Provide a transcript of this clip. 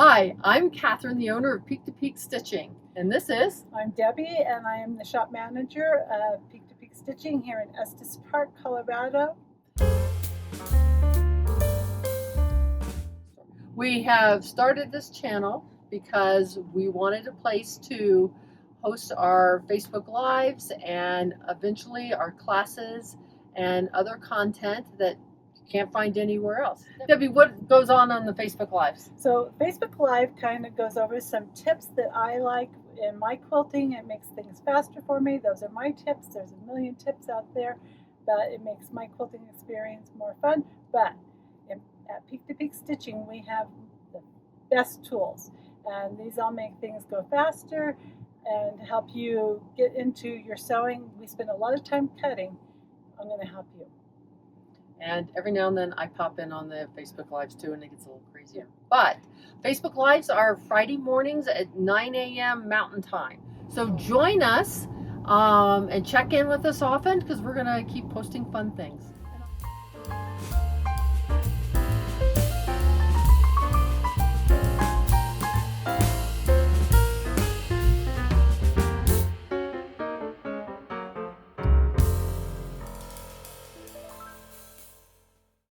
Hi, I'm Catherine, the owner of Peak to Peak Stitching, and this is... I'm Debbie, and I am the shop manager of Peak to Peak Stitching here in Estes Park, Colorado. We have started this channel because we wanted a place to host our Facebook Lives and eventually our classes and other content that you can't find anywhere else. Debbie, what goes on the Facebook Lives? So Facebook Live kind of goes over some tips that I like in my quilting. It makes things faster for me. Those are my tips. There's a million tips out there, but it makes my quilting experience more fun. But at Peak to Peak Stitching, we have the best tools, and these all make things go faster and help you get into your sewing. We spend a lot of time cutting. I'm going to help you. And every now and then I pop in on the Facebook Lives too, and it gets a little crazier. But Facebook Lives are Friday mornings at 9 a.m. Mountain Time. So join us and check in with us often because we're going to keep posting fun things.